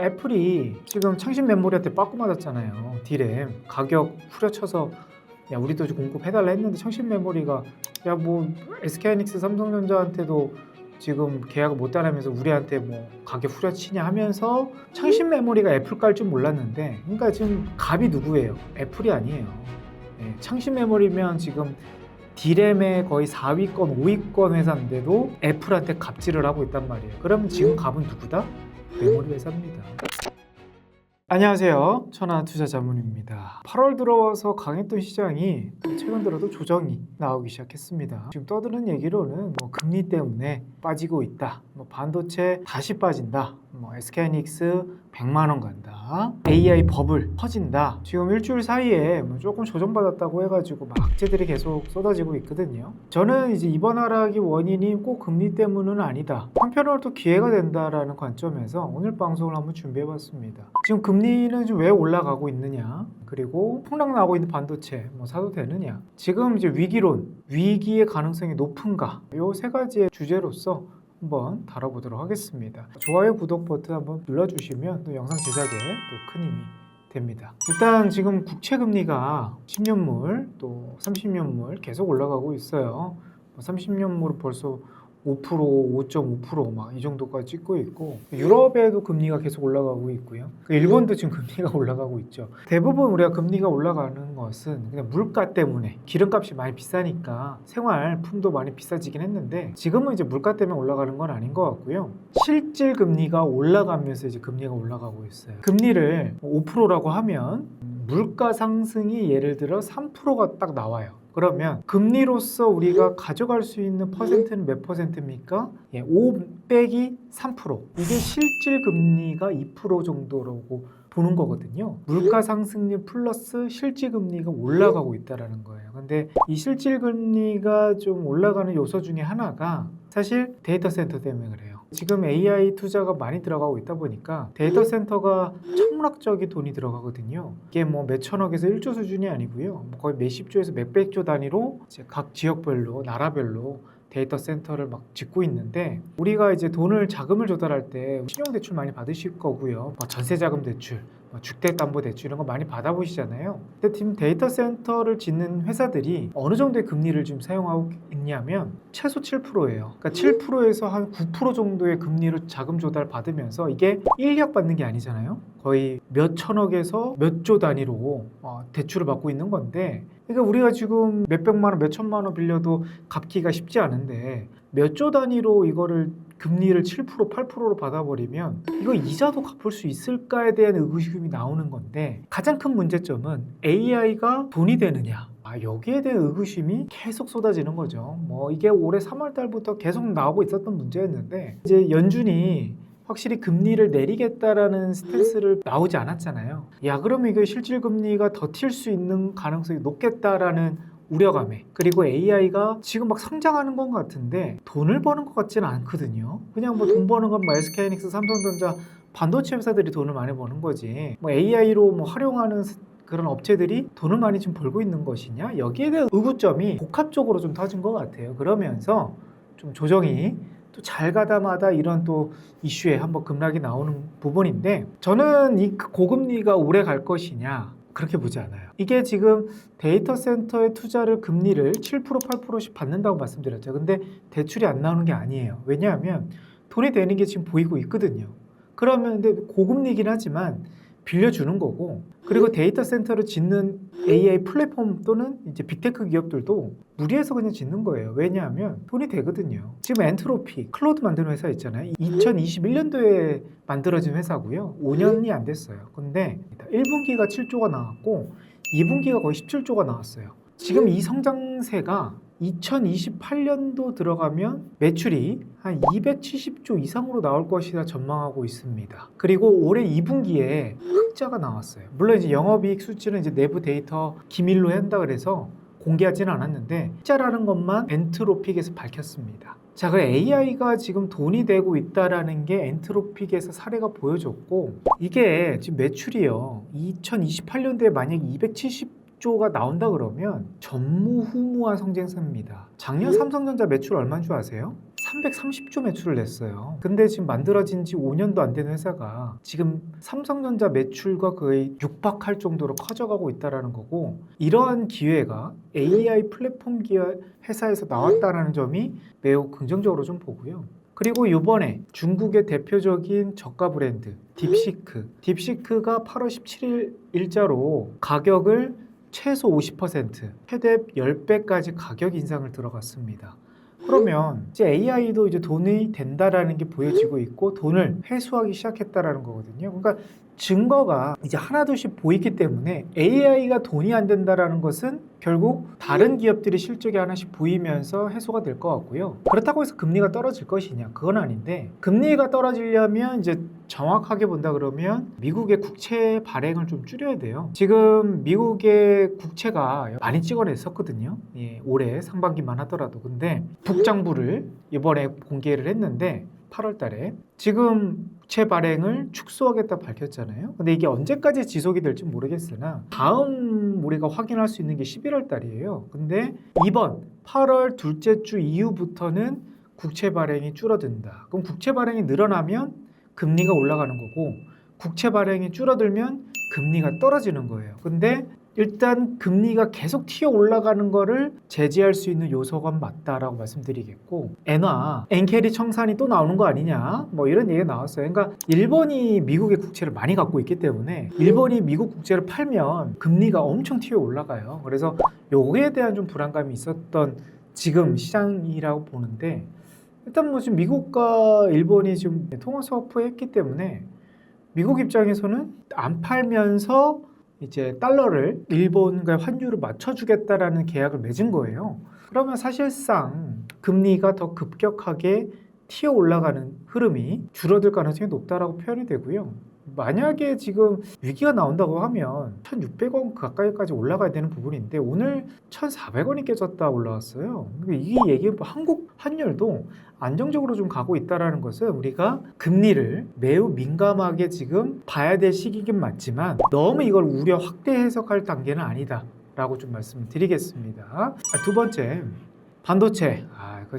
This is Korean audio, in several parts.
애플이 지금 창신 메모리한테 빠꾸 맞았잖아요. D램 가격 후려쳐서 야 우리도 좀 공급해달라 했는데 창신 메모리가 야 뭐 SK하이닉스 삼성전자한테도 지금 계약을 못 따르면서 우리한테 뭐 가격 후려치냐 하면서 창신 메모리가 애플 깔 줄 몰랐는데, 그러니까 지금 갑이 누구예요? 애플이 아니에요. 예, 창신 메모리면 지금 D램의 거의 4위권, 5위권 회사인데도 애플한테 갑질을 하고 있단 말이에요. 그럼 지금 갑은 누구다? 메모리 회사입니다. 안녕하세요. 천하투자자문입니다. 8월 들어와서 강했던 시장이 최근 들어도 조정이 나오기 시작했습니다. 지금 떠드는 얘기로는 뭐 금리 때문에 빠지고 있다, 뭐 반도체 다시 빠진다, 뭐 SK하이닉스 100만 원 간다, AI 버블 터진다. 지금 일주일 사이에 뭐 조금 조정받았다고 해가지고 막 악재들이 계속 쏟아지고 있거든요. 저는 이제 이번 하락의 원인이 꼭 금리 때문은 아니다, 한편으로 또 기회가 된다라는 관점에서 오늘 방송을 한번 준비해봤습니다. 지금 금리는 좀 왜 올라가고 있느냐, 그리고 폭락 나고 있는 반도체 뭐 사도 되느냐, 지금 이제 위기론, 위기의 가능성이 높은가, 요 세 가지의 주제로서 한번 다뤄보도록 하겠습니다. 좋아요, 구독 버튼 한번 눌러주시면 또 영상 제작에 또 큰 힘이 됩니다. 일단 지금 국채 금리가 10년물 또 30년물 계속 올라가고 있어요. 30년물은 벌써 5%, 5.5% 막 이 정도까지 찍고 있고, 유럽에도 금리가 계속 올라가고 있고요. 일본도 지금 금리가 올라가고 있죠. 대부분 우리가 금리가 올라가는 것은 그냥 물가 때문에, 기름값이 많이 비싸니까 생활품도 많이 비싸지긴 했는데 지금은 이제 물가 때문에 올라가는 건 아닌 것 같고요. 실질 금리가 올라가면서 이제 금리가 올라가고 있어요. 금리를 5%라고 하면 물가 상승이 예를 들어 3%가 딱 나와요. 그러면 금리로서 우리가 가져갈 수 있는 퍼센트는 몇 퍼센트입니까? 5 빼기 3%. 이게 실질 금리가 2% 정도라고 보는 거거든요. 물가 상승률 플러스 실질 금리가 올라가고 있다는 거예요. 근데 이 실질 금리가 좀 올라가는 요소 중에 하나가 사실 데이터 센터 때문에 그래요. 지금 AI 투자가 많이 들어가고 있다 보니까 데이터 센터가 천문학적인 돈이 들어가거든요. 이게 뭐 몇천억에서 1조 수준이 아니고요. 뭐 거의 몇십조에서 몇백조 단위로 이제 각 지역별로, 나라별로 데이터 센터를 막 짓고 있는데, 우리가 이제 돈을, 자금을 조달할 때 신용대출 많이 받으실 거고요. 전세자금 대출, 주택담보대출 이런 거 많이 받아보시잖아요. 근데 지금 데이터 센터를 짓는 회사들이 어느 정도의 금리를 지금 사용하고 있냐면 최소 7%예요. 그러니까 7%에서 한 9% 정도의 금리로 자금 조달 받으면서, 이게 1억 받는 게 아니잖아요. 거의 몇 천억에서 몇 조 단위로 대출을 받고 있는 건데, 그러니까 우리가 지금 몇백만 원, 몇천만 원 빌려도 갚기가 쉽지 않은데 몇 조 단위로 이거를 금리를 7%, 8%로 받아버리면 이거 이자도 갚을 수 있을까에 대한 의구심이 나오는 건데, 가장 큰 문제점은 AI가 돈이 되느냐, 여기에 대한 의구심이 계속 쏟아지는 거죠. 뭐 이게 올해 3월 달부터 계속 나오고 있었던 문제였는데, 이제 연준이 확실히 금리를 내리겠다라는 스탠스를 나오지 않았잖아요. 야, 그러면 이게 실질 금리가 더 튈 수 있는 가능성이 높겠다라는 우려감에, 그리고 AI가 지금 막 성장하는 것 같은데 돈을 버는 것 같지는 않거든요. 그냥 뭐 돈 버는 건 뭐 SK하이닉스, 삼성전자, 반도체 회사들이 돈을 많이 버는 거지, 뭐 AI로 뭐 활용하는 그런 업체들이 돈을 많이 지금 벌고 있는 것이냐, 여기에 대한 의구점이 복합적으로 좀 터진 것 같아요. 그러면서 좀 조정이 또 잘 가다마다 이런 또 이슈에 한번 급락이 나오는 부분인데, 저는 이 고금리가 오래 갈 것이냐, 그렇게 보지 않아요. 이게 지금 데이터 센터의 투자를 금리를 7%, 8%씩 받는다고 말씀드렸죠. 근데 대출이 안 나오는 게 아니에요. 왜냐하면 돈이 되는 게 지금 보이고 있거든요. 그러면 근데 고금리긴 하지만 빌려주는 거고, 그리고 데이터 센터를 짓는 AI 플랫폼 또는 이제 빅테크 기업들도 무리해서 그냥 짓는 거예요. 왜냐하면 돈이 되거든요. 지금 엔트로피, 클로드 만드는 회사 있잖아요. 2021년도에 만들어진 회사고요. 5년이 안 됐어요. 근데 1분기가 7조가 나왔고 2분기가 거의 17조가 나왔어요. 지금 이 성장세가 2028년도 들어가면 매출이 한 270조 이상으로 나올 것이라 전망하고 있습니다. 그리고 올해 2분기에 흑자가 나왔어요. 물론 이제 영업이익 수치는 이제 내부 데이터 기밀로 한다 그래서 공개하지는 않았는데, 흑자라는 것만 엔트로픽에서 밝혔습니다. 자, 그 AI가 지금 돈이 되고 있다라는 게 엔트로픽에서 사례가 보여줬고, 이게 지금 매출이요, 2028년도에 만약 270조가 나온다 그러면 전무후무한 성장세입니다. 작년 삼성전자 매출 얼마인 줄 아세요? 330조 매출을 냈어요. 근데 지금 만들어진 지 5년도 안 된 회사가 지금 삼성전자 매출과 거의 육박할 정도로 커져가고 있다는 거고, 이러한 기회가 AI 플랫폼 회사에서 나왔다는 점이 매우 긍정적으로 좀 보고요. 그리고 이번에 중국의 대표적인 저가 브랜드 딥시크가 8월 17일 일자로 가격을 최소 50%, 최대 10배까지 가격 인상을 들어갔습니다. 그러면 이제 AI도 이제 돈이 된다라는 게 보여지고 있고 돈을 회수하기 시작했다라는 거거든요. 그러니까 증거가 이제 하나둘씩 보이기 때문에 AI가 돈이 안 된다라는 것은 결국 다른 기업들이 실적이 하나씩 보이면서 해소가 될 것 같고요. 그렇다고 해서 금리가 떨어질 것이냐? 그건 아닌데, 금리가 떨어지려면 이제 정확하게 본다 그러면 미국의 국채 발행을 좀 줄여야 돼요. 지금 미국의 국채가 많이 찍어냈었거든요. 예, 올해 상반기만 하더라도. 근데 국장부를 이번에 공개를 했는데 8월 달에 지금 국채 발행을 축소하겠다 밝혔잖아요. 근데 이게 언제까지 지속이 될지 모르겠으나 다음 우리가 확인할 수 있는 게 11월 달이에요. 근데 이번 8월 둘째 주 이후부터는 국채 발행이 줄어든다. 그럼 국채 발행이 늘어나면 금리가 올라가는 거고, 국채 발행이 줄어들면 금리가 떨어지는 거예요. 근데 일단 금리가 계속 튀어 올라가는 거를 제지할 수 있는 요소가 맞다라고 말씀드리겠고, 엔화, 엔캐리 청산이 또 나오는 거 아니냐, 뭐 이런 얘기가 나왔어요. 그러니까 일본이 미국의 국채를 많이 갖고 있기 때문에 일본이 미국 국채를 팔면 금리가 엄청 튀어 올라가요. 그래서 요거에 대한 좀 불안감이 있었던 지금 시장이라고 보는데, 일단 뭐 지금 미국과 일본이 지금 통화 스와프 했기 때문에 미국 입장에서는 안 팔면서 이제 달러를 일본과 환율을 맞춰주겠다라는 계약을 맺은 거예요. 그러면 사실상 금리가 더 급격하게 튀어 올라가는 흐름이 줄어들 가능성이 높다라고 표현이 되고요. 만약에 지금 위기가 나온다고 하면 1,600원 가까이까지 올라가야 되는 부분인데 오늘 1,400원이 깨졌다 올라왔어요. 이 얘기 한국 환율도 안정적으로 좀 가고 있다는 것은 우리가 금리를 매우 민감하게 지금 봐야 될 시기긴 맞지만 너무 이걸 우려 확대 해석할 단계는 아니다 라고 좀 말씀드리겠습니다. 두 번째, 반도체.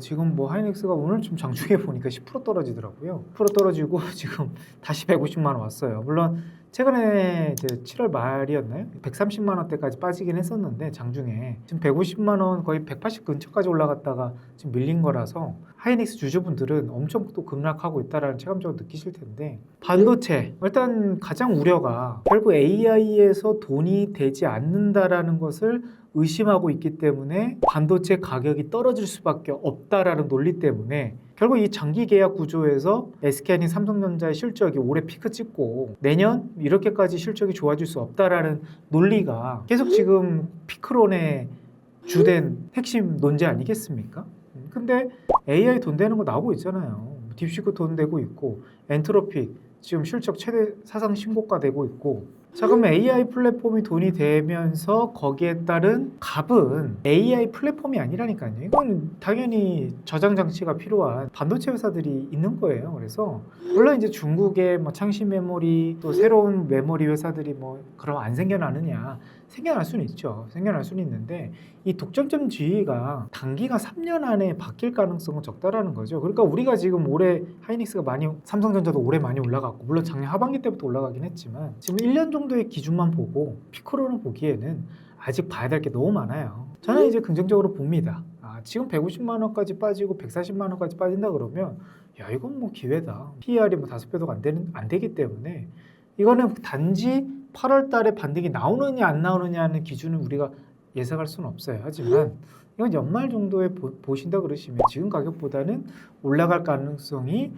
지금 뭐 하이닉스가 오늘 좀 장중에 보니까 10% 떨어지더라고요. 10% 떨어지고 지금 다시 150만 원 왔어요. 물론 최근에 이제 7월 말이었나요? 130만 원대까지 빠지긴 했었는데 장중에 지금 150만 원 거의 180 근처까지 올라갔다가 지금 밀린 거라서 하이닉스 주주분들은 엄청 또 급락하고 있다라는 체감적으로 느끼실 텐데, 반도체 일단 가장 우려가 결국 AI에서 돈이 되지 않는다라는 것을 의심하고 있기 때문에 반도체 가격이 떨어질 수밖에 없다라는 논리 때문에 결국 이 장기 계약 구조에서 SK하이닉스, 삼성전자의 실적이 올해 피크 찍고 내년 이렇게까지 실적이 좋아질 수 없다라는 논리가 계속 지금 피크론의 주된 핵심 논제 아니겠습니까? 근데 AI 돈 되는 거 나오고 있잖아요. 딥시크 돈 되고 있고, 엔트로픽 지금 실적 최대 사상 신고가 되고 있고. 자, 그럼 AI 플랫폼이 돈이 되면서 거기에 따른 값은 AI 플랫폼이 아니라니까요. 이건 당연히 저장 장치가 필요한 반도체 회사들이 있는 거예요. 그래서 물론 이제 중국의 뭐 창신 메모리 또 새로운 메모리 회사들이 뭐 그럼 안 생겨나느냐? 생겨날 수는 있죠. 생겨날 수는 있는데 이 독점점 지위가 단기간 3년 안에 바뀔 가능성은 적다라는 거죠. 그러니까 우리가 지금 올해 하이닉스가 많이, 삼성전자도 올해 많이 올라갔고, 물론 작년 하반기 때부터 올라가긴 했지만 지금 1년 정도의 기준만 보고 피크로는 보기에는 아직 봐야 될 게 너무 많아요. 저는 이제 긍정적으로 봅니다. 지금 150만 원까지 빠지고 140만 원까지 빠진다 그러면 야, 이건 뭐 기회다. PER이 뭐 5배도 안 되기 때문에 이거는 단지 8월 달에 반등이 나오느냐 안 나오느냐는 기준을 우리가 예상할 수는 없어요. 하지만 이건 연말 정도에 보신다 그러시면 지금 가격보다는 올라갈 가능성이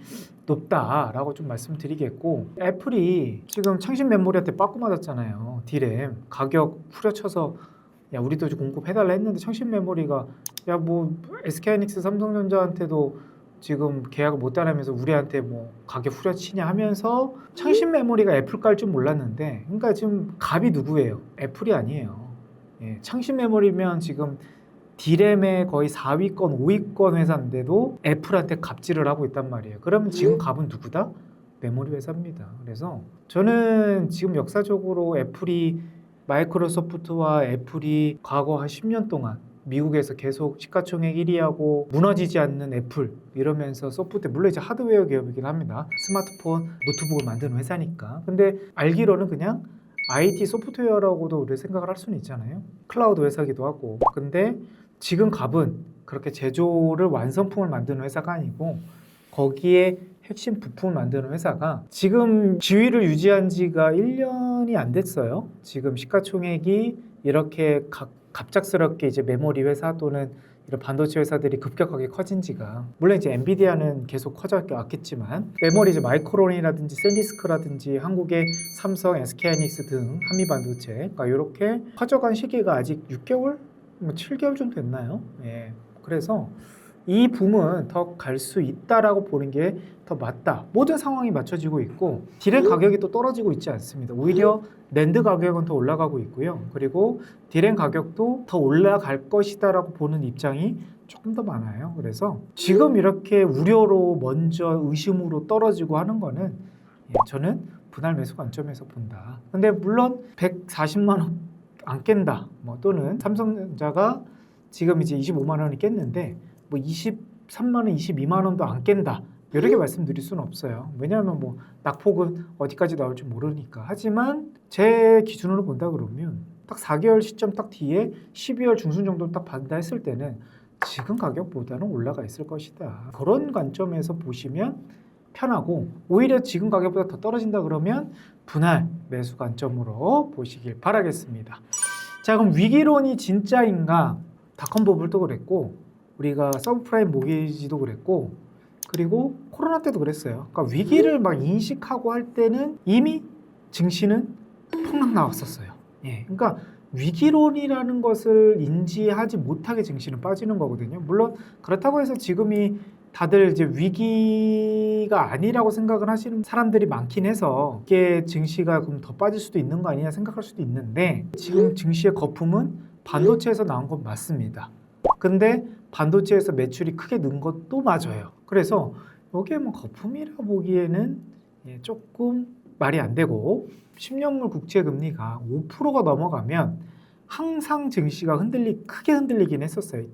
높다라고 좀 말씀드리겠고, 애플이 지금 창신 메모리한테 빠꾸 맞았잖아요. D램 가격 후려쳐서 야, 우리도 좀 공급해달라 했는데 창신 메모리가 야, 뭐 SK하이닉스, 삼성전자한테도 지금 계약을 못 따르면서 우리한테 뭐 가격 후려치냐 하면서 창신 메모리가 애플 깔 줄 몰랐는데, 그러니까 지금 갑이 누구예요? 애플이 아니에요. 예, 창신 메모리면 지금 D램의 거의 4위권, 5위권 회사인데도 애플한테 갑질을 하고 있단 말이에요. 그러면 지금 갑은 누구다? 메모리 회사입니다. 그래서 저는 지금 역사적으로 애플이, 마이크로소프트와 애플이 과거 한 10년 동안 미국에서 계속 시가총액 1위하고 무너지지 않는 애플 이러면서 소프트웨어, 물론 이제 하드웨어 기업이긴 합니다. 스마트폰, 노트북을 만드는 회사니까. 근데 알기로는 그냥 IT 소프트웨어라고도 우리 생각을 할 수는 있잖아요. 클라우드 회사기도 하고. 근데 지금 갑은 그렇게 제조를 완성품을 만드는 회사가 아니고 거기에 핵심 부품을 만드는 회사가 지금 지위를 유지한 지가 1년이 안 됐어요. 지금 시가총액이 이렇게 갑작스럽게 이제 메모리 회사 또는 이런 반도체 회사들이 급격하게 커진 지가, 물론 이제 엔비디아는 계속 커져왔겠지만 메모리 이제 마이크론이라든지 샌디스크라든지 한국의 삼성, SK하이닉스 등 한미반도체, 그러니까 이렇게 커져간 시기가 아직 6개월, 뭐 7개월 정도 됐나요? 예. 그래서 이 붐은 더 갈 수 있다라고 보는 게 더 맞다. 모든 상황이 맞춰지고 있고 디램 가격이 또 떨어지고 있지 않습니다. 오히려 낸드 가격은 더 올라가고 있고요. 그리고 디램 가격도 더 올라갈 것이다라고 보는 입장이 조금 더 많아요. 그래서 지금 이렇게 우려로 먼저 의심으로 떨어지고 하는 거는 저는 분할 매수 관점에서 본다. 근데 물론 140만 원 안 깬다. 뭐 또는 삼성전자가 지금 이제 25만 원이 깼는데 뭐 23만 원, 22만 원도 안 깬다. 이렇게 말씀드릴 수는 없어요. 왜냐하면 뭐 낙폭은 어디까지 나올지 모르니까. 하지만 제 기준으로 본다 그러면 딱 4개월 시점 딱 뒤에 12월 중순 정도 딱 받는다 했을 때는 지금 가격보다는 올라가 있을 것이다. 그런 관점에서 보시면 편하고, 오히려 지금 가격보다 더 떨어진다 그러면 분할 매수 관점으로 보시길 바라겠습니다. 자, 그럼 위기론이 진짜인가? 닷컴버블도 그랬고 우리가 서브프라임 모기지도 그랬고 그리고 코로나 때도 그랬어요. 그러니까 위기를 막 인식하고 할 때는 이미 증시는 폭락 나왔었어요. 예, 그러니까 위기론이라는 것을 인지하지 못하게 증시는 빠지는 거거든요. 물론 그렇다고 해서 지금이 다들 이제 위기가 아니라고 생각을 하시는 사람들이 많긴 해서 이게 증시가 그럼 더 빠질 수도 있는 거 아니냐 생각할 수도 있는데, 지금 증시의 거품은 반도체에서 나온 건 맞습니다. 근데 반도체에서 매출이 크게 는 것도 맞아요. 그래서 이게 뭐 거품이라 보기에는 조금 말이 안 되고, 10년물 국채 금리가 5%가 넘어가면 항상 증시가 크게 흔들리긴 했었어요.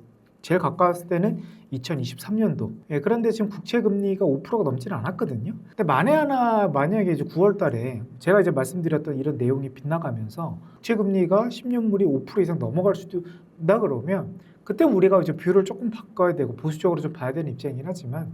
제일 가까웠을 때는 2023년도. 그런데 지금 국채 금리가 5%가 넘지는 않았거든요. 근데 만약에 이제 9월 달에 제가 이제 말씀드렸던 이런 내용이 빗나가면서 국채 금리가 10년물이 5% 이상 넘어갈 수도 있다 그러면 그때 우리가 이제 뷰를 조금 바꿔야 되고 보수적으로 좀 봐야 되는 입장이긴 하지만,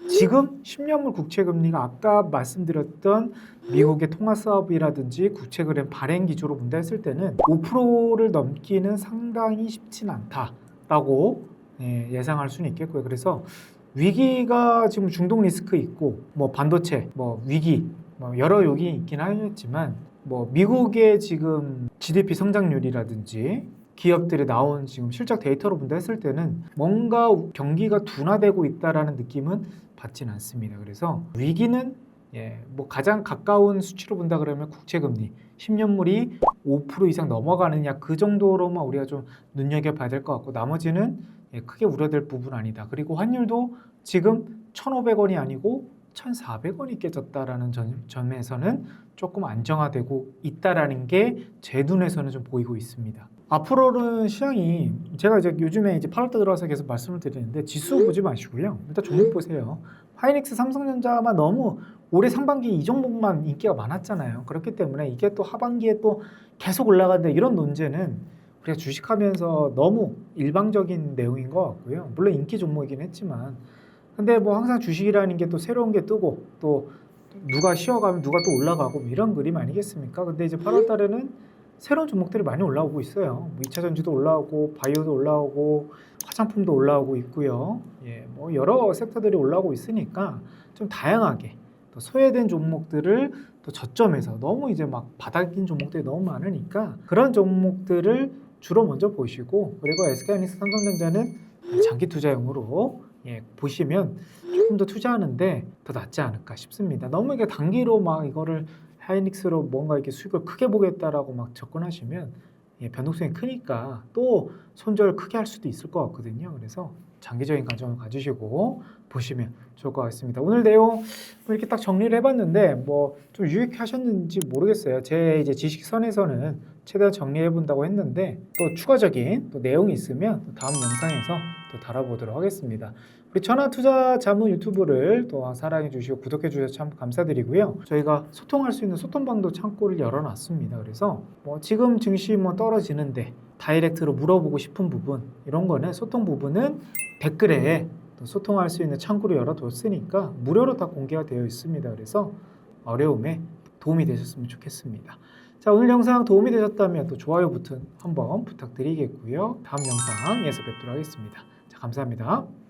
지금 10년물 국채 금리가 아까 말씀드렸던 미국의 통화 사업이라든지 국채 그램 발행 기조로 본다 했을 때는 5%를 넘기는 상당히 쉽진 않다라고 예상할 수는 있겠고요. 그래서 위기가 지금 중동 리스크 있고 뭐 반도체 뭐 위기 뭐 여러 요인이 있긴 하겠지만, 뭐 미국의 지금 GDP 성장률이라든지 기업들이 나온 지금 실적 데이터로 본다 했을 때는 뭔가 경기가 둔화되고 있다라는 느낌은 받지는 않습니다. 그래서 위기는 뭐 가장 가까운 수치로 본다 그러면 국채금리 10년물이 5% 이상 넘어가느냐, 그 정도로만 우리가 좀 눈여겨봐야 될 것 같고, 나머지는 크게 우려될 부분 아니다. 그리고 환율도 지금 1,500원이 아니고 1,400원이 깨졌다라는 점에서는 조금 안정화되고 있다라는 게 제 눈에서는 좀 보이고 있습니다. 앞으로는 시장이, 제가 이제 요즘에 이제 8월달 들어와서 계속 말씀을 드리는데 지수 보지 마시고요. 일단 종목 보세요. 하이닉스, 삼성전자만 너무 올해 상반기 이 종목만 인기가 많았잖아요. 그렇기 때문에 이게 또 하반기에 또 계속 올라간다, 이런 논제는 우리가 주식하면서 너무 일방적인 내용인 것 같고요. 물론 인기 종목이긴 했지만, 근데 뭐 항상 주식이라는 게 또 새로운 게 뜨고 또 누가 쉬어가면 누가 또 올라가고 이런 그림 아니겠습니까? 근데 이제 8월 달에는 새로운 종목들이 많이 올라오고 있어요. 뭐 2차 전지도 올라오고 바이오도 올라오고 화장품도 올라오고 있고요. 뭐 여러 섹터들이 올라오고 있으니까 좀 다양하게 또 소외된 종목들을 또 저점에서, 너무 이제 막 바닥인 종목들이 너무 많으니까 그런 종목들을 주로 먼저 보시고, 그리고 SK하이닉스, 삼성전자는 장기 투자용으로 보시면 조금 더 투자하는데 더 낫지 않을까 싶습니다. 너무 이게 단기로 막 이거를 하이닉스로 뭔가 이렇게 수익을 크게 보겠다라고 막 접근하시면 변동성이 크니까 또 손절 크게 할 수도 있을 것 같거든요. 그래서 장기적인 관점을 가지시고 보시면 좋을 것 같습니다. 오늘 내용 이렇게 딱 정리를 해봤는데 뭐 좀 유익하셨는지 모르겠어요. 제 이제 지식선에서는 최대한 정리해 본다고 했는데 또 추가적인 또 내용이 있으면 또 다음 영상에서 또 다뤄보도록 하겠습니다. 우리 천하투자자문 유튜브를 또 사랑해 주시고 구독해 주셔서 참 감사드리고요. 저희가 소통할 수 있는 소통방도 창구를 열어놨습니다. 그래서 뭐 지금 증시 뭐 떨어지는데 다이렉트로 물어보고 싶은 부분 이런 거는 소통 부분은 댓글에 또 소통할 수 있는 창구를 열어뒀으니까 무료로 다 공개가 되어 있습니다. 그래서 어려움에 도움이 되셨으면 좋겠습니다. 자, 오늘 영상 도움이 되셨다면 또 좋아요 버튼 한번 부탁드리겠고요. 다음 영상에서 뵙도록 하겠습니다. 자, 감사합니다.